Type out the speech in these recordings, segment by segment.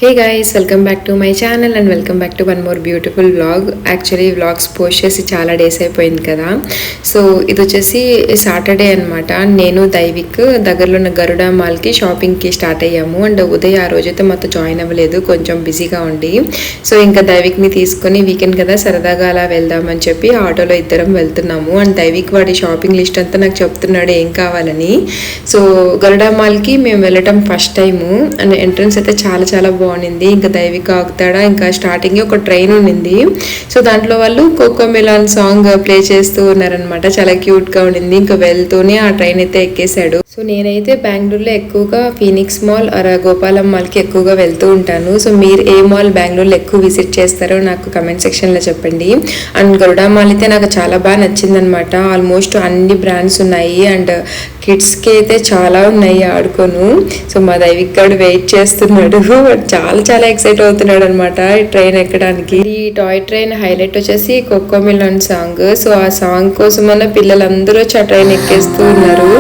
Hey guys, welcome back to my channel and welcome back to one more beautiful vlog. Actually vlogs post చేసి చాలా days అయిపోయింది కదా. So ఇది వచ్చేసి Saturday అనమాట. నేను దైవిక్ దగ్గరలో ఉన్న గరుడ మాల్కి షాపింగ్కి స్టార్ట్ అయ్యాము. అండ్ ఉదయ్ ఆ రోజైతే మాతో జాయిన్ అవ్వలేదు, కొంచెం బిజీగా ఉండి. సో ఇంకా దైవిక్ని తీసుకొని వీకెండ్ కదా సరదాగా అలా వెళ్దామని చెప్పి ఆటోలో ఇద్దరం వెళ్తున్నాము. అండ్ దైవిక్ వాడి షాపింగ్ లిస్ట్ అంతా నాకు చెప్తున్నాడు ఏం కావాలని. సో గరుడ మాల్కి మేము వెళ్ళటం ఫస్ట్ టైము. అండ్ ఎంట్రన్స్ అయితే చాలా చాలా బాగుంది. ఇంకా దైవిక ఆగుతాడా, ఇంకా స్టార్టింగ్ ఒక ట్రైన్ ఉండింది. సో దాంట్లో వాళ్ళు కోకో మిలాన్ సాంగ్ ప్లే చేస్తూ ఉన్నారనమాట. చాలా క్యూట్ గా ఉండింది. ఇంకా వెళ్తూనే ఆ ట్రైన్ అయితే ఎక్కేశాడు. సో నేనైతే బెంగళూరులో ఎక్కువగా ఫీనిక్స్ మాల్ ఆర్ గోపాలం మాల్కి ఎక్కువగా వెళ్తూ ఉంటాను. సో మీరు ఏ మాల్ బెంగళూరులో ఎక్కువ విజిట్ చేస్తారో నాకు కమెంట్ సెక్షన్లో చెప్పండి. అండ్ గరుడ మాల్ అయితే నాకు చాలా బాగా నచ్చిందనమాట. ఆల్మోస్ట్ అన్ని బ్రాండ్స్ ఉన్నాయి. అండ్ కిడ్స్కి అయితే చాలా ఉన్నాయి ఆడుకోను. సో మా దైవిక్ గారు వెయిట్ చేస్తున్నాడు, చాలా చాలా ఎక్సైట్ అవుతున్నాడు అనమాట ఈ ట్రైన్ ఎక్కడానికి. ఈ టాయ్ ట్రైన్ హైలైట్ వచ్చేసి కోకో మిలాన్ సాంగ్. సో ఆ సాంగ్ కోసమన్న పిల్లలందరూ వచ్చి ఆ ట్రైన్ ఎక్కేస్తూ ఉన్నారు.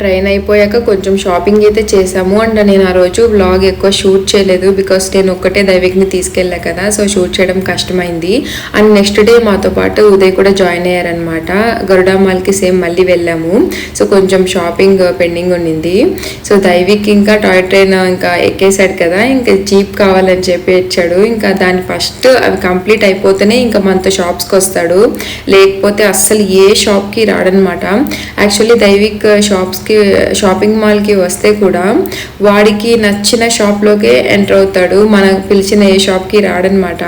ట్రైన్ అయిపోయాక కొంచెం షాపింగ్ అయితే చేసాము. అండ్ నేను ఆ రోజు వ్లాగ్ ఎక్కువ షూట్ చేయలేదు, బికాస్ నేను ఒక్కటే దైవిక్ని తీసుకెళ్ళా కదా. సో షూట్ చేయడం కష్టమైంది. అండ్ నెక్స్ట్ డే మాతో పాటు ఉదయ్ కూడా జాయిన్ అయ్యారనమాట. గరుడ మాల్కి సేమ్ మళ్ళీ వెళ్ళాము. సో కొంచెం షాపింగ్ పెండింగ్ ఉండింది. సో దైవిక్ ఇంకా టాయ్ ట్రైన్ ఇంకా ఎక్కేసాడు కదా, ఇంకా జీప్ కావాలని చెప్పి ఇచ్చాడు. ఇంకా దాని ఫస్ట్ అవి కంప్లీట్ అయిపోతేనే ఇంకా మనతో షాప్స్కి వస్తాడు, లేకపోతే అస్సలు ఏ షాప్కి రాడనమాట. యాక్చువల్లీ దైవిక్ షాపింగ్ మాల్కి వస్తే కూడా వాడికి నచ్చిన షాప్లోకే ఎంటర్ అవుతాడు, మనకు పిలిచిన ఏ షాప్కి రాడనమాట.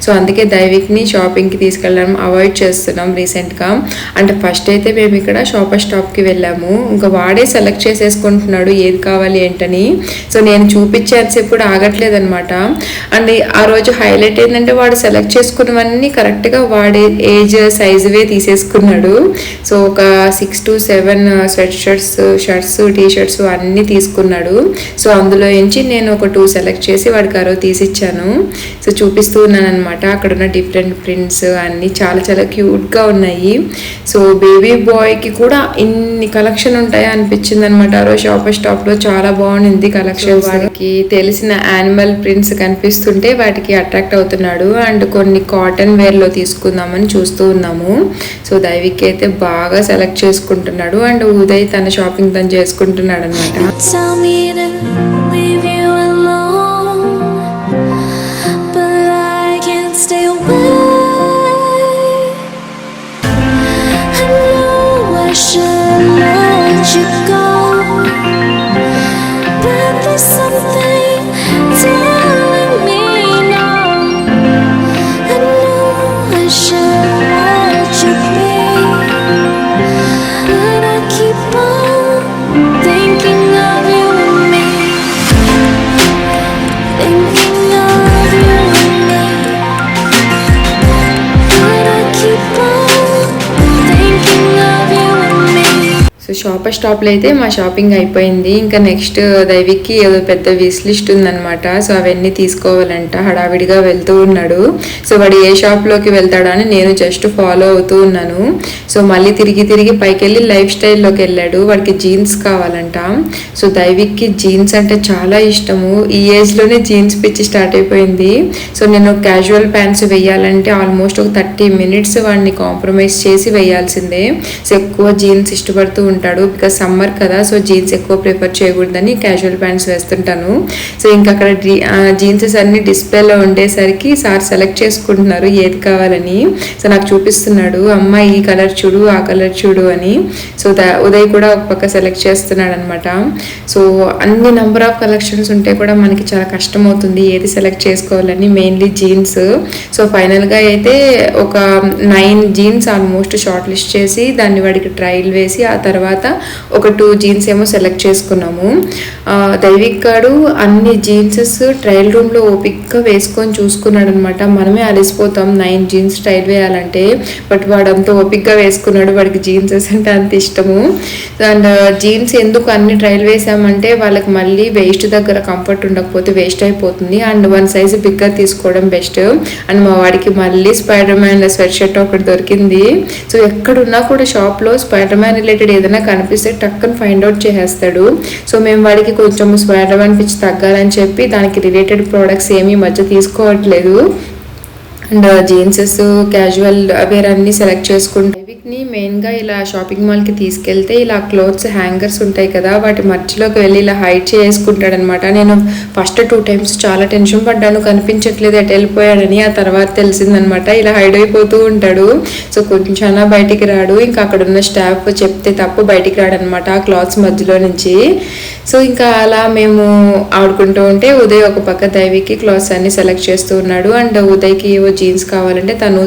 సో అందుకే దైవిక్ని షాపింగ్కి తీసుకెళ్ళడం అవాయిడ్ చేస్తున్నాం రీసెంట్గా. అంటే ఫస్ట్ అయితే మేము ఇక్కడ షాపర్ స్టాప్కి వెళ్ళాము. ఇంకా వాడే సెలెక్ట్ చేసేసుకుంటున్నాడు ఏది కావాలి ఏంటని. సో నేను చూపించేసేపు కూడా ఆగట్లేదనమాట. అండ్ ఆ రోజు హైలైట్ ఏంటంటే వాడు సెలెక్ట్ చేసుకున్నవన్నీ కరెక్ట్గా వాడే ఏజ్ సైజువే తీసేసుకున్నాడు. సో ఒక 6 to 7 sweat shirts T shirts అన్నీ తీసుకున్నాడు. సో అందులో నుంచి నేను ఒక 2 సెలెక్ట్ చేసి వాడికి ఆ రోజు తీసిచ్చాను. సో చూపిస్తూ ఉన్నాను అనమాట. అక్కడ ఉన్న డిఫరెంట్ ప్రింట్స్ అన్నీ చాలా చాలా క్యూట్గా ఉన్నాయి. సో బేబీ బాయ్కి కూడా ఇన్ని కలెక్షన్ ఉంటాయా అనిపించింది అనమాట. ఆ రోజు షాపర్ స్టాప్లో చాలా బాగుంది కలెక్షన్. వాడికి తెలిసిన యానిమల్ ప్రింట్స్ కనిపిస్తుంటే వాటికి అట్రాక్ట్ అవుతున్నాడు. అండ్ కొన్ని కాటన్ వేర్లో తీసుకుందామని చూస్తూ ఉన్నాము. సో దైవిక్ అయితే బాగా సెలెక్ట్ చేసుకుంటున్నాడు. అండ్ ఉదయ్ తన షాపింగ్ తను చేసుకుంటున్నాడు అనమాట. సో షాపర్ స్టాప్లో అయితే మా షాపింగ్ అయిపోయింది. ఇంకా నెక్స్ట్ దైవిక్కి ఏదో పెద్ద విష్ లిస్ట్ ఉందనమాట. సో అవన్నీ తీసుకోవాలంట. హడావిడిగా వెళ్తూ ఉన్నాడు. సో వాడు ఏ షాప్లోకి వెళ్తాడా అని నేను జస్ట్ ఫాలో అవుతూ ఉన్నాను. సో మళ్ళీ తిరిగి పైకి వెళ్ళి లైఫ్ స్టైల్లోకి వెళ్ళాడు. వాడికి జీన్స్ కావాలంట. సో దైవిక్కి జీన్స్ అంటే చాలా ఇష్టము. ఈ ఏజ్లోనే జీన్స్ పిచ్చి స్టార్ట్ అయిపోయింది. సో నేను క్యాజువల్ ప్యాంట్స్ వేయాలంటే ఆల్మోస్ట్ ఒక 30 minutes వాడిని కాంప్రమైజ్ చేసి వేయాల్సిందే. సో ఎక్కువ జీన్స్ ఇష్టపడుతూ ఉంటాడు. బికాస్ సమ్మర్ కదా, సో జీన్స్ ఎక్కువ ప్రిఫర్ చేయకూడదని క్యాజువల్ ప్యాంట్స్ వేస్తుంటాను. సో ఇంకా అక్కడ జీన్సెస్ అన్ని డిస్ప్లేలో ఉండేసరికి సార్ సెలెక్ట్ చేసుకుంటున్నారు ఏది కావాలని. సో నాకు చూపిస్తున్నాడు, అమ్మ ఈ కలర్ చూడు, ఆ కలర్ చూడు అని. సో ఉదయ్ కూడా ఒక పక్క సెలెక్ట్ చేస్తున్నాడు అనమాట. సో అన్ని నెంబర్ ఆఫ్ కలెక్షన్స్ ఉంటే కూడా మనకి చాలా కష్టం అవుతుంది ఏది సెలెక్ట్ చేసుకోవాలని, మెయిన్లీ జీన్స్. సో ఫైనల్గా అయితే ఒక 9 జీన్స్ ఆల్మోస్ట్ షార్ట్ లిస్ట్ చేసి దాన్ని వాడికి ట్రయల్ వేసి ఆ తర్వాత ఒక 2 జీన్స్ ఏమో సెలెక్ట్ చేసుకున్నాము. దైవిక్ గాడు అన్ని జీన్సెస్ ట్రయల్ రూమ్లో ఓపిక్గా వేసుకొని చూసుకున్నాడు అనమాట. మనమే అలసిపోతాం 9 జీన్స్ ట్రయల్ వేయాలంటే, బట్ వాడు అంత ఓపిక్గా వేసుకున్నాడు. వాడికి జీన్సెస్ అంటే అంత ఇష్టము. అండ్ జీన్స్ ఎందుకు అన్ని ట్రయల్ వేసామంటే వాళ్ళకి మళ్ళీ వేస్ట్ దగ్గర కంఫర్ట్ ఉండకపోతే వేస్ట్ అయిపోతుంది, అండ్ 1 సైజ్ బిగ్గా తీసుకోవడం బెస్ట్. అండ్ మా వాడికి మళ్ళీ స్పైడర్ మ్యాన్ స్వెట్ షర్ట్ ఒకటి దొరికింది. సో ఎక్కడున్నా కూడా షాప్లో స్పైడర్ మ్యాన్ రిలేటెడ్ ఏదైనా కనిపిస్తే టక్కని ఫైండ్ అవుట్ చేసేస్తాడు. సో మేము వాడికి కొంచెం స్పైడర్ మ్యాన్ పిచ్చి తగ్గాలని చెప్పి దానికి రిలేటెడ్ ప్రోడక్ట్స్ ఏమీ మధ్య తీసుకోవట్లేదు. అండ్ జీన్సెస్ క్యాజువల్ వేర్ అన్నీ సెలెక్ట్ చేసుకుంటే వీటిని మెయిన్గా ఇలా షాపింగ్ మాల్కి తీసుకెళ్తే ఇలా క్లోత్స్ హ్యాంగర్స్ ఉంటాయి కదా, వాటి మధ్యలోకి వెళ్ళి ఇలా హైడ్ చేసుకుంటాడనమాట. నేను ఫస్ట్ 2 టైమ్స్ చాలా టెన్షన్ పడ్డాను, కనిపించట్లేదు ఎటు వెళ్ళిపోయాడని. ఆ తర్వాత తెలిసిందనమాట ఇలా హైడ్ అయిపోతూ ఉంటాడు. సో కొంచెం బయటికి రాడు, ఇంకా అక్కడ ఉన్న స్టాఫ్ చెప్తే తప్ప బయటికి రాడనమాట ఆ క్లాత్స్ మధ్యలో నుంచి. సో ఇంకా అలా మేము ఆడుకుంటూ ఉంటే ఉదయ్ ఒక పక్క దైవికి క్లాత్స్ అన్ని సెలెక్ట్ చేస్తూ ఉన్నాడు. అండ్ ఉదయ్కి ఏవో జీన్స్ కావాలంటే తను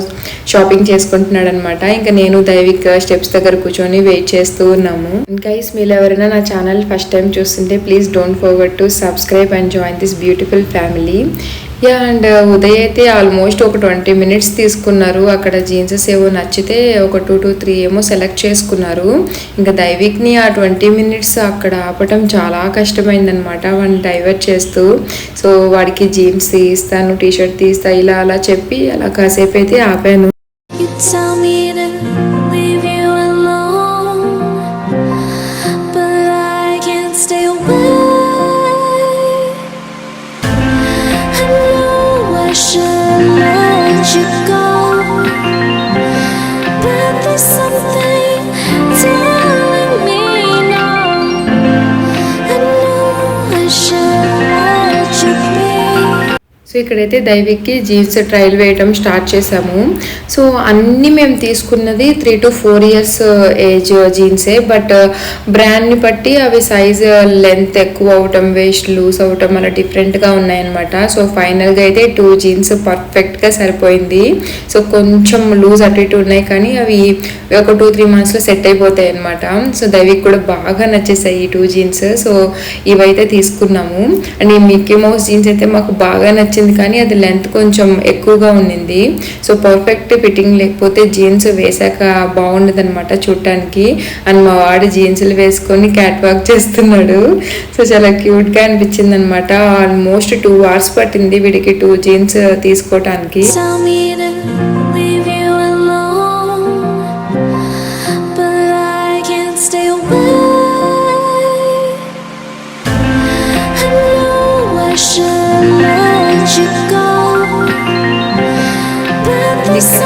షాపింగ్ చేసుకుంటున్నాడు అనమాట. ఇంకా నేను దైవిక్ స్టెప్స్ దగ్గర కూర్చొని వెయిట్ చేస్తూ ఉన్నాము. గైస్ మీరు ఎవరైనా నా ఛానల్ ఫస్ట్ టైం చూస్తుంటే please don't forget to subscribe and join this beautiful family. Yeah, and Uday అయితే ఆల్మోస్ట్ ఒక 20 మినిట్స్ తీసుకున్నారు. అక్కడ జీన్సెస్ ఏవో నచ్చితే ఒక 2 to 3 ఏమో సెలెక్ట్ చేసుకున్నారు. ఇంకా దైవిక్ని ఆ 20 మినిట్స్ అక్కడ ఆపటం చాలా కష్టమైందనమాట, వాడిని డైవర్ట్ చేస్తూ. సో వాడికి జీన్స్ తీస్తాను, టీషర్ట్ తీస్తా ఇలా అలా చెప్పి అలా కాసేపు అయితే ఆపాను. సో ఇక్కడైతే దైవిక్కి జీన్స్ ట్రయల్ వేయడం స్టార్ట్ చేసాము. సో అన్నీ మేము తీసుకున్నది 3 to 4 years ఏజ్ జీన్సే, బట్ బ్రాండ్ని బట్టి అవి సైజ్ లెంత్ ఎక్కువ అవటం, వేస్ట్ లూజ్ అవటం అలా డిఫరెంట్గా ఉన్నాయన్నమాట. సో ఫైనల్గా అయితే 2 జీన్స్ పర్ఫెక్ట్గా సరిపోయింది. సో కొంచెం లూజ్ అటు ఇటు ఉన్నాయి కానీ అవి ఒక 2-3 monthsలో సెట్ అయిపోతాయి అనమాట. సో దైవిక్ కూడా బాగా నచ్చేసాయి ఈ 2 జీన్స్. సో ఇవైతే తీసుకున్నాము. అండ్ ఈ మిక్కీ మౌస్ జీన్స్ అయితే మాకు బాగా నచ్చింది, కానీ అది లెంత్ కొంచెం ఎక్కువగా ఉండింది. సో పర్ఫెక్ట్ ఫిట్టింగ్ లేకపోతే జీన్స్ వేసాక బాగుండదు అనమాట చూడటానికి. అండ్ మా వాడు జీన్స్లు వేసుకొని క్యాట్ వాక్ చేస్తున్నాడు. సో చాలా క్యూట్గా అనిపించింది అనమాట. ఆల్మోస్ట్ 2 hours పట్టింది వీడికి 2 జీన్స్ తీసుకోవటానికి.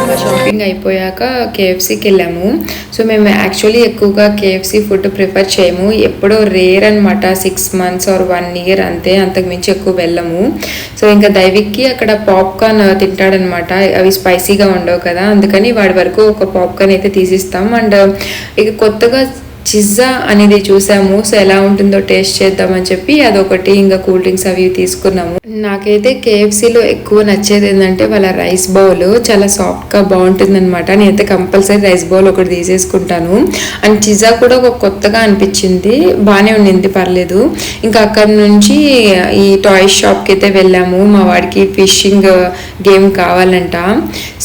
ఇక్కడ షాపింగ్ అయిపోయాక కేఎఫ్సీకి వెళ్ళాము. సో మేము యాక్చువల్లీ ఎక్కువగా కేఎఫ్సీ ఫుడ్ ప్రిఫర్ చేయము, ఎప్పుడో రేర్ అనమాట. 6 months or 1 year అంతే, అంతకుమించి ఎక్కువ వెళ్ళము. సో ఇంకా దైవిక్కి అక్కడ పాప్కార్న్ తింటాడనమాట, అవి స్పైసీగా ఉండవు కదా, అందుకని వాడి వరకు ఒక పాప్కార్న్ అయితే తీసిస్తాం. అండ్ ఇక కొత్తగా చిజ్జా అనేది చూసాము. సో ఎలా ఉంటుందో టేస్ట్ చేద్దామని చెప్పి అదొకటి, ఇంకా కూల్ డ్రింక్స్ అవి తీసుకున్నాము. నాకైతే కేఎఫ్సీలో ఎక్కువ నచ్చేది ఏంటంటే వాళ్ళ రైస్ బౌల్ చాలా సాఫ్ట్గా బాగుంటుంది అనమాట. నేనైతే కంపల్సరీ రైస్ బౌల్ ఒకటి తీసేసుకుంటాను. అండ్ చిజ్జా కూడా ఒక కొత్తగా అనిపించింది, బాగానే ఉండింది, పర్లేదు. ఇంకా అక్కడ నుంచి ఈ టాయ్స్ షాప్కి అయితే వెళ్ళాము. మా వాడికి ఫిషింగ్ గేమ్ కావాలంట.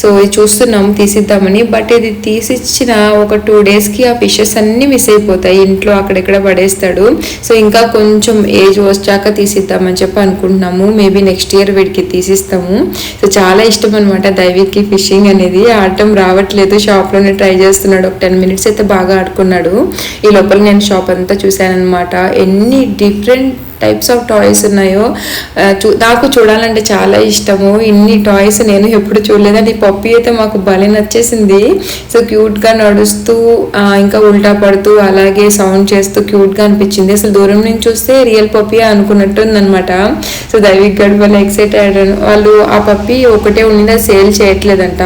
సో ఇది చూస్తున్నాము తీసిద్దామని, బట్ ఇది తీసిచ్చిన ఒక 2 daysకి ఆ ఫిషెస్ అన్నీ మిస్ అయిపోతాయి, ఇంట్లో అక్కడెక్కడ పడేస్తాడు. సో ఇంకా కొంచెం ఏజ్ వచ్చాక తీసిద్దామని చెప్పి అనుకుంటున్నాము. మేబీ నెక్స్ట్ ఇయర్ వీడికి తీసిస్తాము. సో చాలా ఇష్టం అనమాట దైవిక్కి ఫిషింగ్ అనేది. ఆడటం రావట్లేదు, షాప్లోనే ట్రై చేస్తున్నాడు. ఒక 10 minutes అయితే బాగా ఆడుకున్నాడు. ఈ లోపల నేను షాప్ అంతా చూశాను అనమాట. ఎన్ని డిఫరెంట్ టైప్స్ ఆఫ్ టాయ్స్ ఉన్నాయో నాకు చూడాలంటే చాలా ఇష్టము. ఇన్ని టాయ్స్ నేను ఎప్పుడు చూడలేదండి. ఈ పప్పి అయితే మాకు భలే నచ్చేసింది. సో క్యూట్గా నడుస్తూ ఇంకా ఉల్టా పడుతూ అలాగే సౌండ్ చేస్తూ క్యూట్గా అనిపించింది. అసలు దూరం నుంచి చూస్తే రియల్ పప్పి అనుకున్నట్టు ఉందనమాట. సో దైవిక్ గడ్ వల్ల ఎక్సైటెడ్. వాళ్ళు ఆ పప్పి ఒకటే ఉండింది, అది సేల్ చేయట్లేదంట.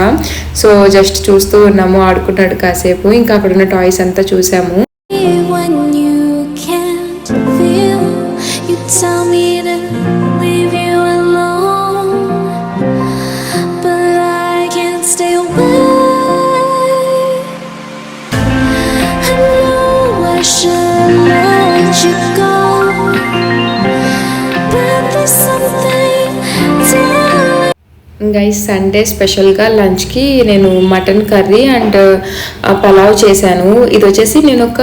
సో జస్ట్ చూస్తూ ఉన్నాము, ఆడుకున్నాడు కాసేపు. ఇంకా అక్కడ ఉన్న టాయ్స్ అంతా చూసాము. గైస్ సండే స్పెషల్గా లంచ్కి నేను మటన్ కర్రీ అండ్ పలావ్ చేశాను. ఇది వచ్చేసి నేను ఒక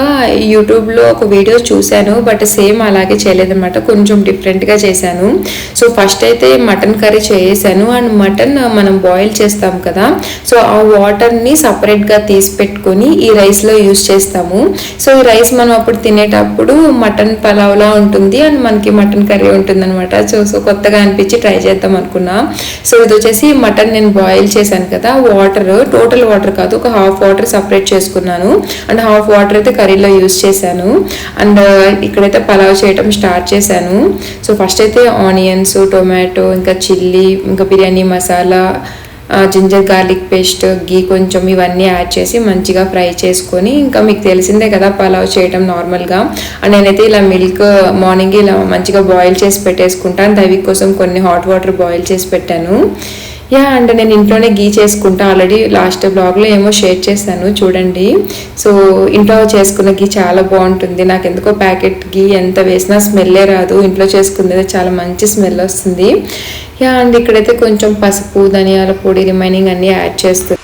యూట్యూబ్లో ఒక వీడియో చూశాను, బట్ సేమ్ అలాగే చేయలేదన్నమాట, కొంచెం డిఫరెంట్గా చేశాను. సో ఫస్ట్ అయితే మటన్ కర్రీ చేసాను. అండ్ మటన్ మనం బాయిల్ చేస్తాం కదా, సో ఆ వాటర్ని సపరేట్గా తీసి పెట్టుకొని ఈ రైస్లో యూజ్ చేస్తాము. సో ఈ రైస్ మనం అప్పుడు తినేటప్పుడు మటన్ పలావ్లా ఉంటుంది అండ్ మనకి మటన్ కర్రీ ఉంటుంది అనమాట. సో కొత్తగా అనిపించి ట్రై చేద్దాం అనుకున్నా. సో ఇది వచ్చేసి మటన్ నేను బాయిల్ చేశాను కదా, వాటర్ టోటల్ వాటర్ కాదు, ఒక హాఫ్ వాటర్ సపరేట్ చేసుకున్నాను అండ్ హాఫ్ వాటర్ అయితే కర్రీలో యూజ్ చేశాను. అండ్ ఇక్కడైతే పలావ్ చేయడం స్టార్ట్ చేశాను. సో ఫస్ట్ అయితే ఆనియన్స్, టొమాటో, ఇంకా చిల్లీ, ఇంకా biryani masala, ginger garlic paste, ghee కొంచెం ఇవన్నీ యాడ్ చేసి మంచిగా ఫ్రై చేసుకొని, ఇంకా మీకు తెలిసిందే కదా పలావ్ చేయడం నార్మల్గా. అండ్ నేనైతే ఇలా మిల్క్ మార్నింగ్ ఇలా మంచిగా బాయిల్ చేసి పెట్టేసుకుంటాను. దైవిక్ కోసం కొన్ని హాట్ వాటర్ బాయిల్ చేసి పెట్టాను. అండ్ నేను ఇంట్లోనే గీ చేసుకుంటా. ఆల్రెడీ లాస్ట్ బ్లాగ్లో ఏమో షేర్ చేశాను చూడండి. సో ఇంట్లో చేసుకున్న గీ చాలా బాగుంటుంది. నాకు ఎందుకో ప్యాకెట్ గీ ఎంత వేసినా స్మెల్లే రాదు, ఇంట్లో చేసుకునేది చాలా మంచి స్మెల్ వస్తుంది. అండ్ ఇక్కడైతే కొంచెం పసుపు, ధనియాల పొడి, రిమైనింగ్ అన్నీ యాడ్ చేస్తుంది.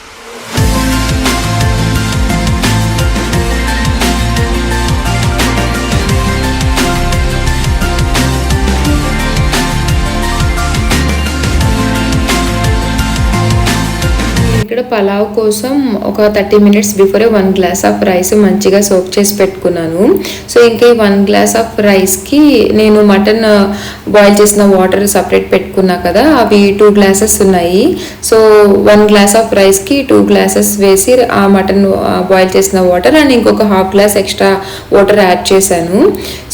ఇక్కడ పలావ్ కోసం ఒక 30 minutes before 1 glass of rice మంచిగా సోక్ చేసి పెట్టుకున్నాను. సో ఇంకా ఈ 1 glass ఆఫ్ రైస్కి నేను మటన్ బాయిల్ చేసిన వాటర్ సపరేట్ పెట్టుకున్నా కదా, అవి 2 glasses ఉన్నాయి. సో 1 glass ఆఫ్ రైస్కి 2 glasses వేసి ఆ మటన్ బాయిల్ చేసిన వాటర్ అండ్ ఇంకొక half glass extra water add చేశాను.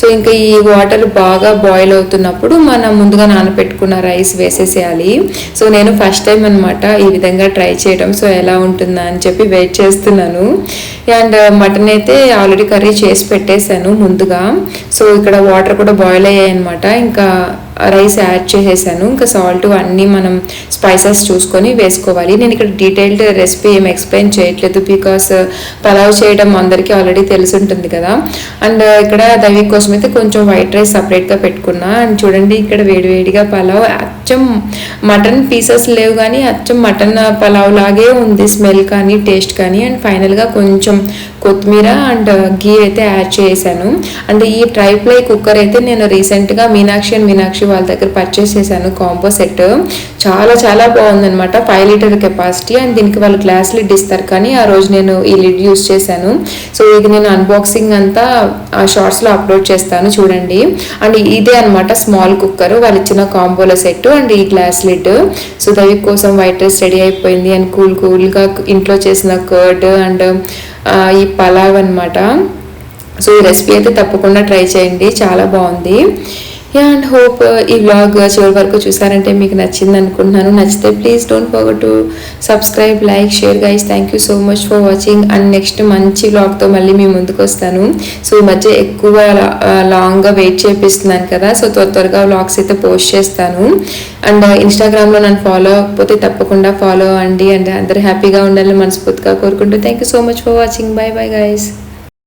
సో ఇంకా ఈ వాటర్ బాగా బాయిల్ అవుతున్నప్పుడు మనం ముందుగా నానబెట్టుకున్న రైస్ వేసేసేయాలి. సో నేను ఫస్ట్ టైం అనమాట ఈ విధంగా ట్రై చేయడం. సో ఎలా ఉంటుందా అని చెప్పి వెయిట్ చేస్తున్నాను. అండ్ మటన్ అయితే ఆల్రెడీ కర్రీ చేసి పెట్టేశాను ముందుగా. సో ఇక్కడ వాటర్ కూడా బాయిల్ అయ్యాయి అనమాట. ఇంకా రైస్ యాడ్ చేసేసాను. ఇంకా సాల్ట్ అన్నీ మనం స్పైసెస్ చూసుకొని వేసుకోవాలి. నేను ఇక్కడ డీటెయిల్డ్ రెసిపీ ఏం ఎక్స్ప్లెయిన్ చేయట్లేదు, బికాస్ పలావ్ చేయడం అందరికీ ఆల్రెడీ తెలిసి ఉంటుంది కదా. అండ్ ఇక్కడ దైవిక్ కోసం అయితే కొంచెం వైట్ రైస్ సపరేట్గా పెట్టుకున్నా. అండ్ చూడండి ఇక్కడ వేడివేడిగా పలావ్, అచ్చం మటన్ పీసెస్ లేవు కానీ అచ్చం మటన్ పలావ్ లాగే ఉంది స్మెల్ కానీ టేస్ట్ కానీ. అండ్ ఫైనల్గా కొంచెం కొత్తిమీర అండ్ గీ అయితే యాడ్ చేశాను. అండ్ ఈ ట్రైప్లై కుక్కర్ అయితే నేను రీసెంట్గా మీనాక్షి వాళ్ళ దగ్గర పర్చేస్ చేశాను, కాంబో సెట్. చాలా చాలా బాగుందనమాట. 5 liter కెపాసిటీ అండ్ దీనికి వాళ్ళు గ్లాస్ లిడ్ ఇస్తారు, కానీ ఆ రోజు నేను ఈ లిడ్ యూస్ చేశాను. సో ఇది నేను అన్బాక్సింగ్ అంతా షార్ట్స్లో అప్లోడ్ చేస్తాను చూడండి. అండ్ ఇదే అనమాట స్మాల్ కుక్కర్, వాళ్ళు ఇచ్చిన కాంబోలో సెట్ అండ్ ఈ గ్లాస్ లిడ్. సో దైవిక్ కోసం వైట్ రైస్ రెడీ అయిపోయింది అండ్ కూల్గా ఇంట్లో చేసిన కర్డ్ అండ్ ఈ పలావ్ అనమాట. సో ఈ రెసిపీ అయితే తప్పకుండా ట్రై చేయండి, చాలా బాగుంది. అండ్ హోప్ ఈ వ్లాగ్ చివరి వరకు చూసారంటే మీకు నచ్చింది అనుకుంటున్నాను. నచ్చితే please don't forget to subscribe, like, share guys. Thank you so much for watching. And next మంచి వ్లాగ్తో మళ్ళీ మీ ముందుకు వస్తాను. సో ఈ మధ్య ఎక్కువ లాంగ్గా వెయిట్ చేపిస్తున్నాను కదా, సో త్వరగా వ్లాగ్స్ అయితే పోస్ట్ చేస్తాను. అండ్ ఇన్స్టాగ్రామ్లో నన్ను ఫాలో అవ్వకపోతే తప్పకుండా ఫాలో అవ్వండి. అండ్ అందరూ హ్యాపీగా ఉండాలని మనస్ఫూర్తిగా కోరుకుంటూ thank you so much for watching. By bye guys.